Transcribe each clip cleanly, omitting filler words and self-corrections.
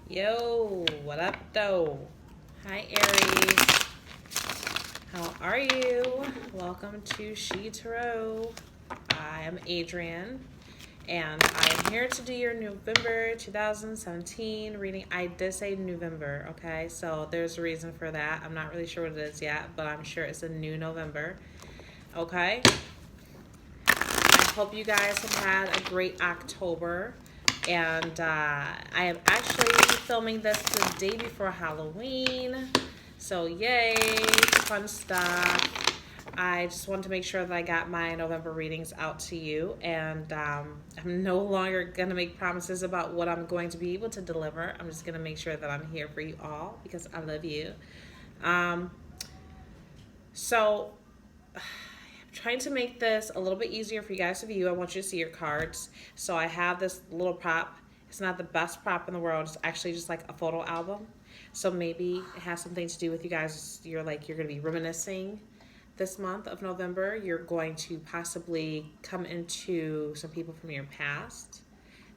Yo, what up, though? Hi, Aries. How are you? Welcome to Tarot. I am Adrian, and I am here to do your November 2017 reading. I did say November, okay? So there's a reason for that. I'm not really sure what it is yet, but I'm sure it's a new November, okay? I hope you guys have had a great October. And I am actually filming this the day before Halloween. So yay, fun stuff. I just wanted to make sure that I got my November readings out to you. And I'm no longer going to make promises about what I'm going to be able to deliver. I'm just going to make sure that I'm here for you all because I love you. Um, so trying to make this a little bit easier for you guys to view. I want you to see your cards. So I have this little prop. It's not the best prop in the world. It's actually just like a photo album. So maybe it has something to do with you guys. You're going to be reminiscing this month of November. You're going to possibly come into some people from your past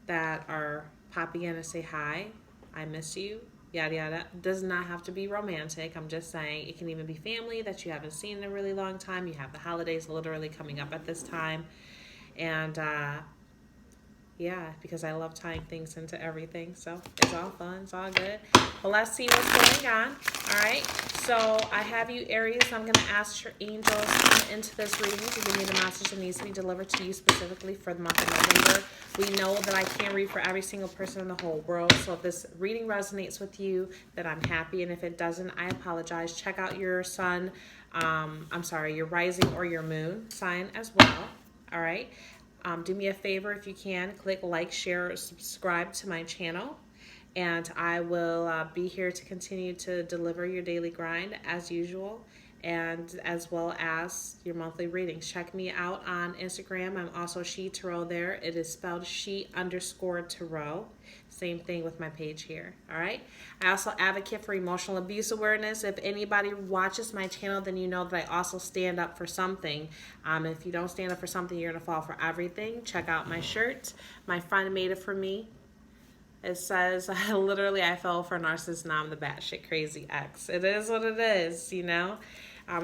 that are popping in to say hi. I miss you. Yada yada. Does not have to be romantic. I'm just saying it can even be family that you haven't seen in a really long time. You have the holidays literally coming up at this time. And yeah, because I love tying things into everything. So it's all fun. It's all good. Well, let's see what's going on. All right. So I have you, Aries. I'm going to ask your angels into this reading to give me the message that needs to be delivered to you specifically for the month of November. We know that I can't read for every single person in the whole world. So if this reading resonates with you, then I'm happy. And if it doesn't, I apologize. Check out your sun. Your rising or your moon sign as well. All right. Do me a favor if you can, click like, share, or subscribe to my channel. And I will be here to continue to deliver your daily grind as usual, and as well as your monthly readings. Check me out on Instagram. I'm also Tarot there. It is spelled _Tarot. Same thing with my page here. All right. I also advocate for emotional abuse awareness. If anybody watches my channel, then you know that I also stand up for something. If you don't stand up for something, you're going to fall for everything. Check out my shirt. My friend made it for me. It says, literally, I fell for a narcissist, now I'm the batshit crazy ex. It is what it is, you know?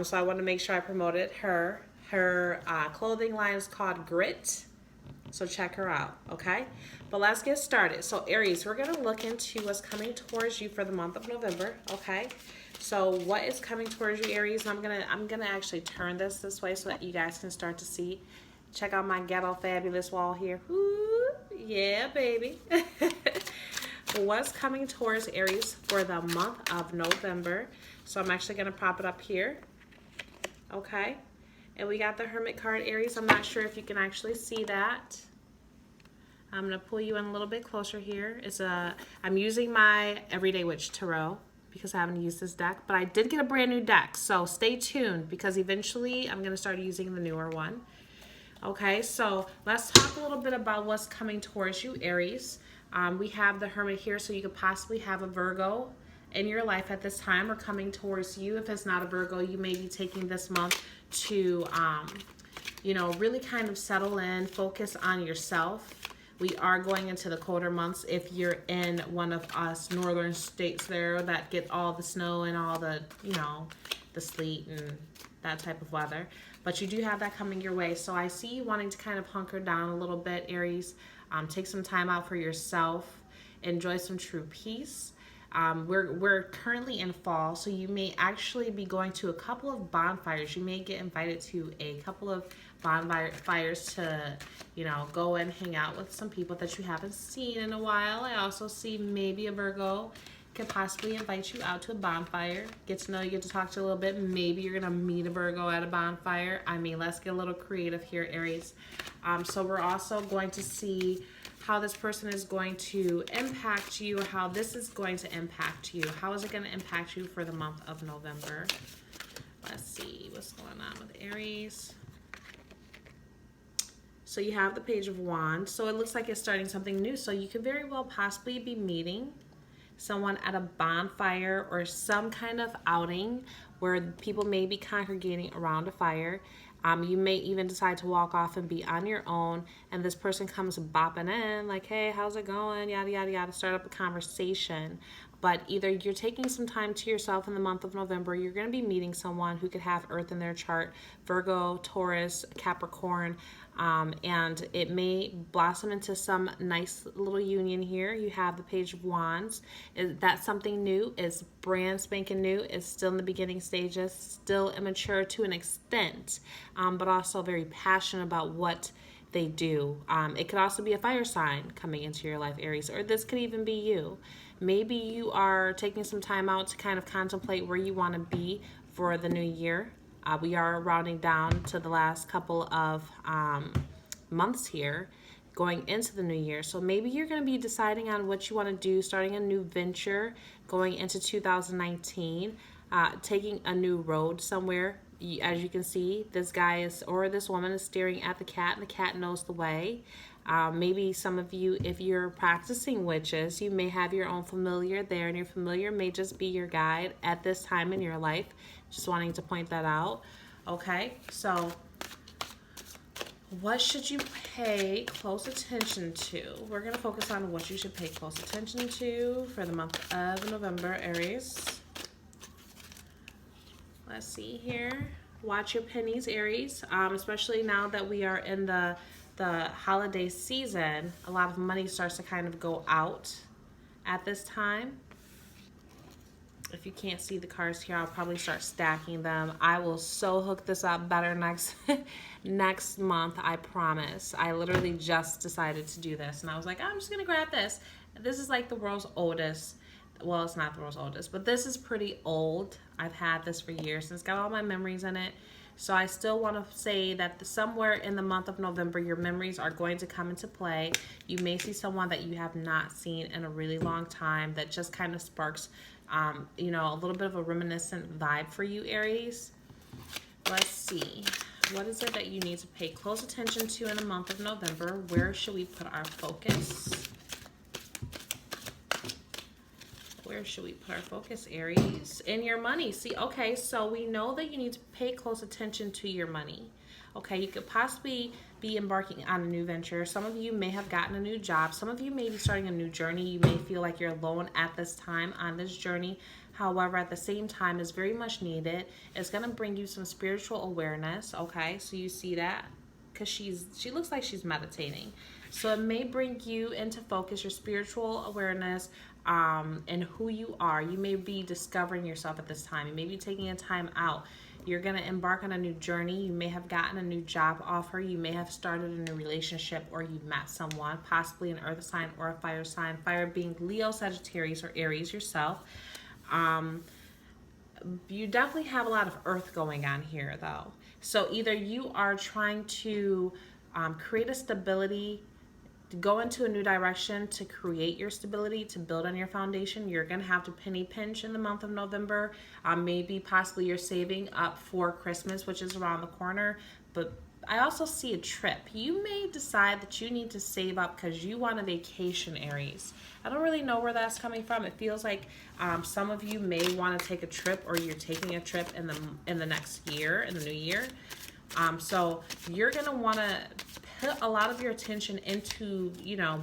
So I want to make sure I promoted her. Her clothing line is called Grit. So check her out, okay? But let's get started. So Aries, we're going to look into what's coming towards you for the month of November, okay? So what is coming towards you, Aries? And I'm gonna actually turn this way so that you guys can start to see. Check out my ghetto fabulous wall here. Ooh, yeah, baby. What's coming towards Aries for the month of November? So I'm actually gonna pop it up here. Okay. And we got the Hermit card, Aries. I'm not sure if you can actually see that. I'm gonna pull you in a little bit closer here. I'm using my Everyday Witch Tarot because I haven't used this deck, but I did get a brand new deck, so stay tuned because eventually I'm gonna start using the newer one. Okay, so let's talk a little bit about what's coming towards you, Aries. We have the Hermit here, so you could possibly have a Virgo in your life at this time or coming towards you. If it's not a Virgo, you may be taking this month to, really kind of settle in, focus on yourself. We are going into the colder months if you're in one of us northern states there that get all the snow and all the, the sleet and that type of weather. But you do have that coming your way. So I see you wanting to kind of hunker down a little bit, Aries. Take some time out for yourself. Enjoy some true peace. We're currently in fall, so you may actually be going to a couple of bonfires. You may get invited to a couple of bonfires to, go and hang out with some people that you haven't seen in a while. I also see maybe a Virgo could possibly invite you out to a bonfire, get to know you, get to talk to you a little bit. Maybe you're gonna meet a Virgo at a bonfire. I mean, let's get a little creative here, Aries. So we're also going to see how this person is going to impact you, how this is going to impact you. How is it going to impact you for the month of November? Let's see what's going on with Aries. So you have the Page of Wands. So it looks like it's starting something new. So you could very well possibly be meeting someone at a bonfire or some kind of outing where people may be congregating around a fire. You may even decide to walk off and be on your own, and this person comes bopping in like, hey, how's it going? Yada, yada, yada. Start up a conversation. But either you're taking some time to yourself in the month of November, you're going to be meeting someone who could have Earth in their chart, Virgo, Taurus, Capricorn, and it may blossom into some nice little union here. You have the Page of Wands. That's something new. It's brand spanking new. It's still in the beginning stages, still immature to an extent, but also very passionate about what they do. It could also be a fire sign coming into your life, Aries, or this could even be you. Maybe you are taking some time out to kind of contemplate where you want to be for the new year. We are rounding down to the last couple of months here going into the new year. So maybe you're going to be deciding on what you want to do, starting a new venture going into 2019, taking a new road somewhere. As you can see, this guy is, or this woman is staring at the cat, and the cat knows the way. Maybe some of you, if you're practicing witches, you may have your own familiar there, and your familiar may just be your guide at this time in your life. Just wanting to point that out. Okay, so what should you pay close attention to? We're going to focus on what you should pay close attention to for the month of November, Aries. Let's see here. Watch your pennies, Aries, especially now that we are in the holiday season. A lot of money starts to kind of go out at this time. If you can't see the cards here, I'll probably start stacking them. I will so hook this up better next month, I promise. I literally just decided to do this, and I was like, I'm just gonna grab this. This is like the world's oldest. Well, it's not the world's oldest, but this is pretty old. I've had this for years, and it's got all my memories in it. So I still want to say that somewhere in the month of November, your memories are going to come into play. You may see someone that you have not seen in a really long time that just kind of sparks, a little bit of a reminiscent vibe for you, Aries. Let's see. What is it that you need to pay close attention to in the month of November? Where should we put our focus? Where should we put our focus, Aries? In your money. See, okay, so we know that you need to pay close attention to your money. Okay, you could possibly be embarking on a new venture. Some of you may have gotten a new job. Some of you may be starting a new journey. You may feel like you're alone at this time on this journey. However, at the same time, it's very much needed. It's going to bring you some spiritual awareness. Okay, so you see that? Because she looks like she's meditating. So it may bring you into focus, your spiritual awareness, and who you are. You may be discovering yourself at this time. You may be taking a time out. You're going to embark on a new journey. You may have gotten a new job offer. You may have started a new relationship, or you met someone, possibly an earth sign or a fire sign. Fire being Leo, Sagittarius, or Aries yourself. You definitely have a lot of earth going on here, though. So either you are trying to create a stability, to go into a new direction, to create your stability, to build on your foundation. You're going to have to penny pinch in the month of November. Maybe possibly you're saving up for Christmas, which is around the corner. But I also see a trip. You may decide that you need to save up because you want a vacation, Aries. I don't really know where that's coming from. It feels like some of you may want to take a trip, or you're taking a trip in the next year, in the new year. So you're going to want to put a lot of your attention into,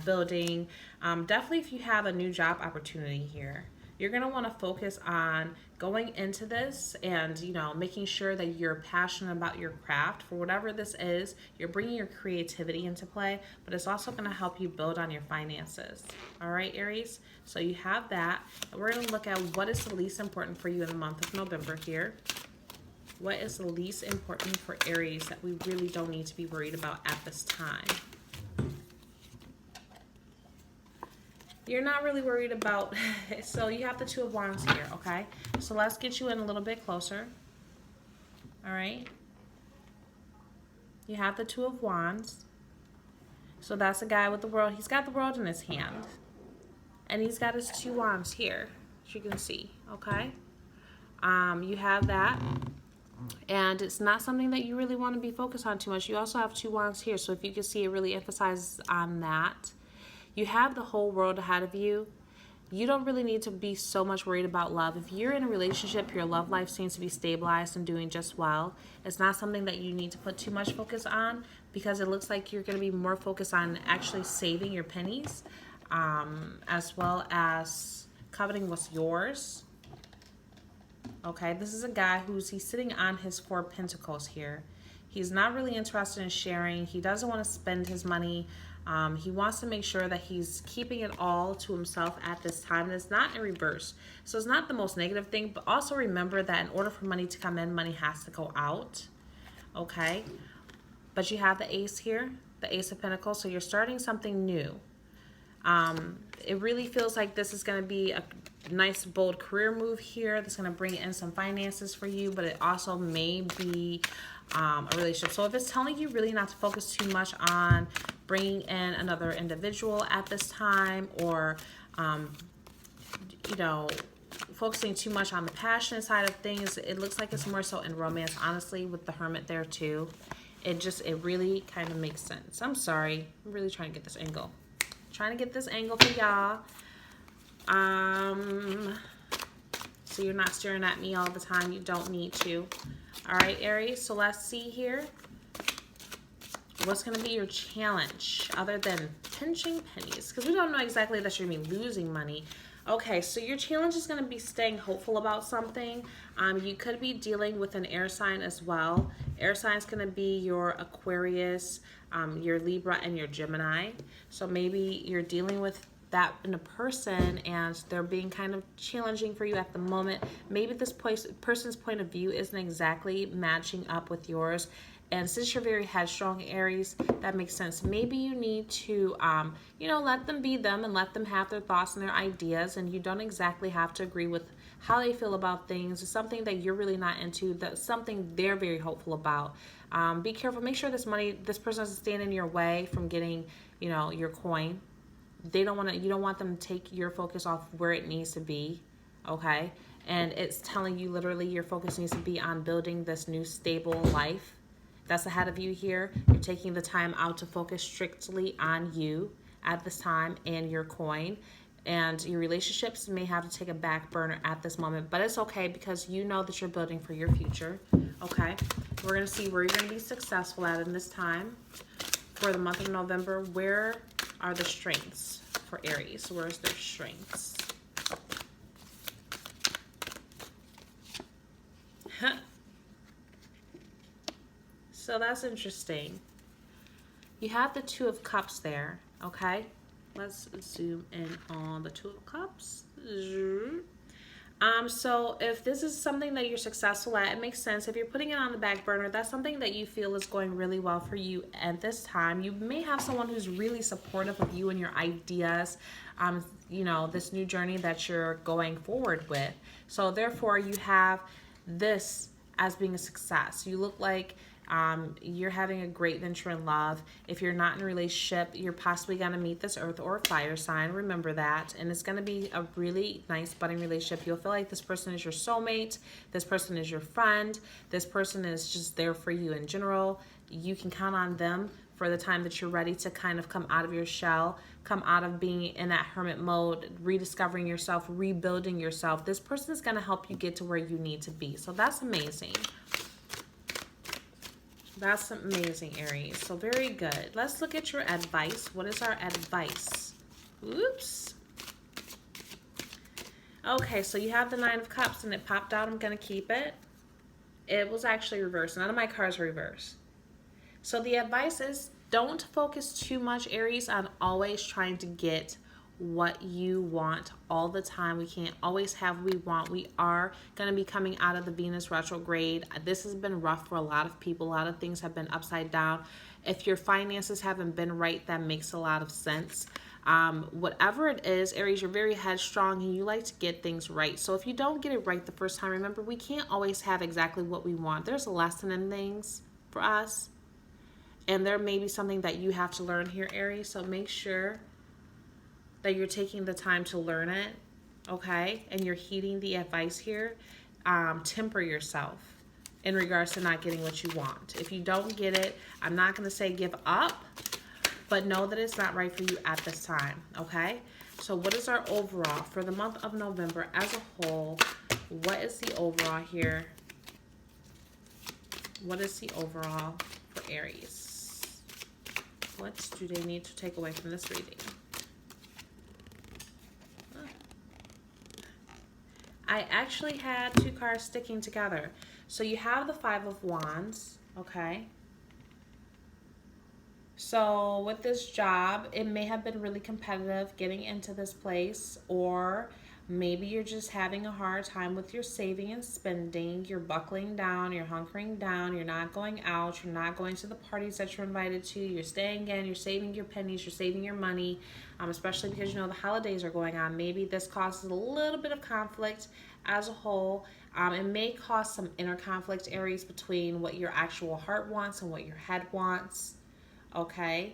building. Definitely if you have a new job opportunity here, you're going to want to focus on going into this and, making sure that you're passionate about your craft. For whatever this is, you're bringing your creativity into play, but it's also going to help you build on your finances. All right, Aries? So you have that. And we're going to look at what is the least important for you in the month of November here. What is the least important for Aries that we really don't need to be worried about at this time? You're not really worried about, so you have the Two of Wands here, okay? So let's get you in a little bit closer. All right? You have the Two of Wands. So that's a guy with the world. He's got the world in his hand. And he's got his two wands here, as you can see, okay? You have that. And it's not something that you really want to be focused on too much. You also have two wands here, so if you can see, it really emphasizes on that. You have the whole world ahead of you. you don't really need to be so much worried about love. If you're in a relationship, your love life seems to be stabilized and doing just well. It's not something that you need to put too much focus on, because it looks like you're going to be more focused on actually saving your pennies, as well as coveting what's yours. Okay, this is a guy he's sitting on his 4 pentacles here. He's not really interested in sharing. He doesn't want to spend his money. He wants to make sure that he's keeping it all to himself at this time. And it's not in reverse. So it's not the most negative thing, but also remember that in order for money to come in, money has to go out. Okay? But you have the Ace here, the Ace of Pentacles. So you're starting something new. It really feels like this is going to be a nice, bold career move here that's going to bring in some finances for you, but it also may be a relationship. So if it's telling you really not to focus too much on bringing in another individual at this time, or you know, focusing too much on the passionate side of things, it looks like it's more so in romance, honestly, with the Hermit there too. It really kind of makes sense. I'm sorry, I'm really trying to get this angle. Trying to get this angle for y'all. So you're not staring at me all the time. You don't need to. All right, Aries, so let's see here. What's going to be your challenge other than pinching pennies? Because we don't know exactly that you're going to be losing money. Okay, so your challenge is going to be staying hopeful about something. You could be dealing with an air sign as well. Air sign is going to be your Aquarius, your Libra, and your Gemini. So maybe you're dealing with that in a person and they're being kind of challenging for you at the moment. Maybe this person's point of view isn't exactly matching up with yours. And since you're very headstrong, Aries, that makes sense. Maybe you need to, you know, let them be them and let them have their thoughts and their ideas. And you don't exactly have to agree with how they feel about things. It's something that you're really not into, that's something they're very hopeful about. Be careful. Make sure this person doesn't stand in your way from getting, you know, your coin. You don't want them to take your focus off where it needs to be. Okay. And it's telling you literally your focus needs to be on building this new stable life that's ahead of you here. You're taking the time out to focus strictly on you at this time and your coin. And your relationships may have to take a back burner at this moment, but it's okay because you know that you're building for your future. Okay, we're going to see where you're going to be successful at in this time for the month of November. Where are the strengths for Aries? Where's their strengths? So that's interesting. You have the Two of Cups there, okay? Let's zoom in on the Two of Cups. So if this is something that you're successful at, it makes sense. If you're putting it on the back burner, that's something that you feel is going really well for you at this time. You may have someone who's really supportive of you and your ideas, you know, this new journey that you're going forward with. So therefore, you have this as being a success. You look like you're having a great venture in love. If you're not in a relationship, you're possibly going to meet this earth or fire sign. Remember that. And it's going to be a really nice budding relationship. You'll feel like this person is your soulmate. This person is your friend. This person is just there for you in general. You can count on them for the time that you're ready to kind of come out of your shell, come out of being in that hermit mode, rediscovering yourself, rebuilding yourself. This person is going to help you get to where you need to be. So that's amazing. That's amazing, Aries. So very good. Let's look at your advice. What is our advice? Oops. Okay, so you have the Nine of Cups and it popped out. I'm going to keep it. It was actually reversed. None of my cards are reversed. So the advice is don't focus too much, Aries, on always trying to get what you want all the time. We can't always have what we want. We are going to be coming out of the Venus retrograde. This has been rough for a lot of people. A lot of things have been upside down. If your finances haven't been right, that makes a lot of sense. Whatever it is, Aries, you're very headstrong and you like to get things right. So if you don't get it right the first time, remember, we can't always have exactly what we want. There's a lesson in things for us. And there may be something that you have to learn here, Aries. So make sure that you're taking the time to learn it, okay? And you're heeding the advice here. Temper yourself in regards to not getting what you want. If you don't get it, I'm not going to say give up, but know that it's not right for you at this time, okay? So what is our overall for the month of November as a whole? What is the overall here? What is the overall for Aries? What do they need to take away from this reading? I actually had two cards sticking together. So you have the Five of Wands, okay? So with this job, it may have been really competitive getting into this place, or maybe you're just having a hard time with your saving and spending. You're buckling down, you're hunkering down, you're not going out, you're not going to the parties that you're invited to, you're staying in, you're saving your pennies, you're saving your money, especially because you know the holidays are going on. Maybe this causes a little bit of conflict as a whole. It may cause some inner conflict, Aries, between what your actual heart wants and what your head wants. Okay,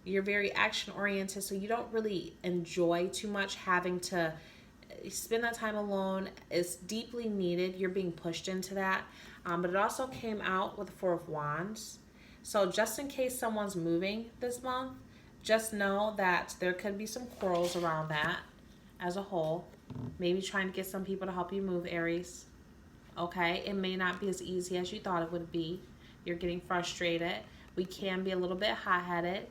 you're very action oriented, so you don't really enjoy too much having to spend that time alone. It's deeply needed. You're being pushed into that. But it also came out with the Four of Wands. So just in case someone's moving this month, just know that there could be some quarrels around that as a whole. Maybe trying to get some people to help you move, Aries. Okay, it may not be as easy as you thought it would be. You're getting frustrated. We can be a little bit hot-headed.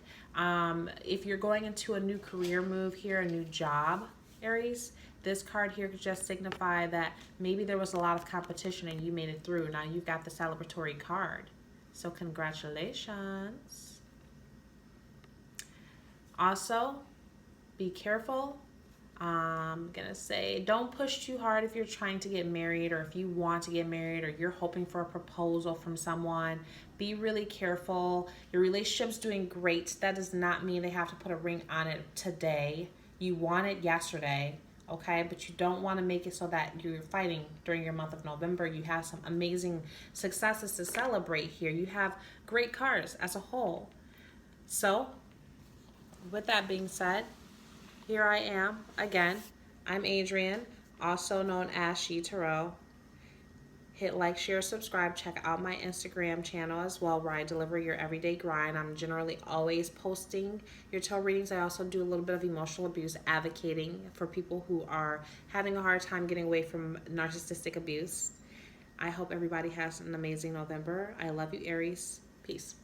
If you're going into a new career move here, a new job, Aries, this card here could just signify that maybe there was a lot of competition and you made it through. Now you've got the celebratory card. So congratulations. Also, be careful. I'm gonna say don't push too hard if you're trying to get married, or if you want to get married, or you're hoping for a proposal from someone. Be really careful. Your relationship's doing great. That does not mean they have to put a ring on it today. You want it yesterday, okay? But you don't want to make it so that you're fighting during your month of November. You have some amazing successes to celebrate here. You have great cards as a whole. So with that being said, here I am again. I'm Adrienne, also known as She Tarot. Hit like, share, subscribe. Check out my Instagram channel as well, where I deliver your everyday grind. I'm generally always posting your tarot readings. I also do a little bit of emotional abuse, advocating for people who are having a hard time getting away from narcissistic abuse. I hope everybody has an amazing November. I love you, Aries. Peace.